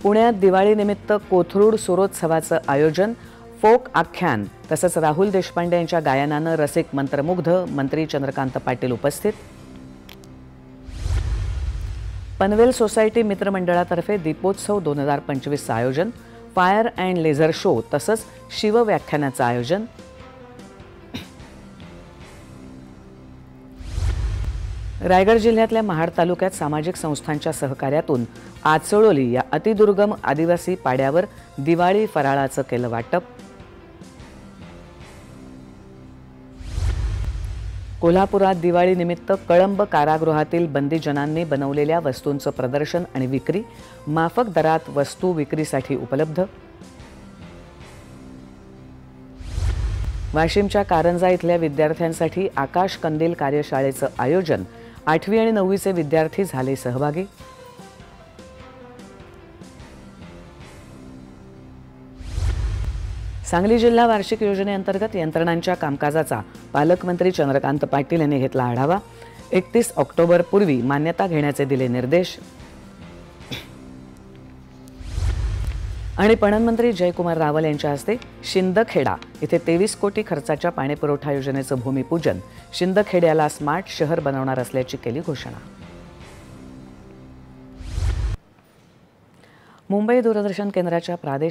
पुण्यात दिवाळीनिमित्त कोथरूड सुरोत्सवाचं आयोजन, फोक आख्यान तसंच राहुल देशपांडे यांच्या गायनानं रसिक मंत्रमुग्ध, मंत्री चंद्रकांत पाटील उपस्थित. पनवेल सोसायटी मित्रमंडळातर्फे दीपोत्सव 2025चं आयोजन, फायर अँड लेझर शो तसंच शिवव्याख्यानाचं आयोजन. रायगड जिल्ह्यातल्या महाड तालुक्यात सामाजिक संस्थांच्या सहकार्यातून आचळोली या अतिदुर्गम आदिवासी पाड्यावर दिवाळी फराळाचं केलं वाटप. कोल्हापुरात दिवाळीनिमित्त कळंब कारागृहातील बंदीजनांनी बनवलेल्या वस्तूंचं प्रदर्शन आणि विक्री, माफक दरात वस्तू विक्रीसाठी उपलब्ध. वाशिमच्या कारंजा इथल्या विद्यार्थ्यांसाठी आकाश कंदील कार्यशाळेचं आयोजन, 8वी आणि 9वीचे विद्यार्थी झाले सहभागी. सांगली जिल्हा वार्षिक योजनेअंतर्गत यंत्रणांच्या कामकाजाचा पालकमंत्री चंद्रकांत पाटील यांनी घेतला आढावा. 31 ऑक्टोबरपूर्वी मान्यता घेण्याचे दिले निर्देश. आणि पणन मंत्री जयकुमार रावल यांच्या हस्ते शिंदखेडा इथे 23 कोटी खर्चाच्या पाणीपुरवठा योजनेचं भूमिपूजन. शिंदखेड्याला स्मार्ट शहर बनवणार असल्याची केली घोषणा. मुंबई दूरदर्शन केंद्राच्या प्रादेशिक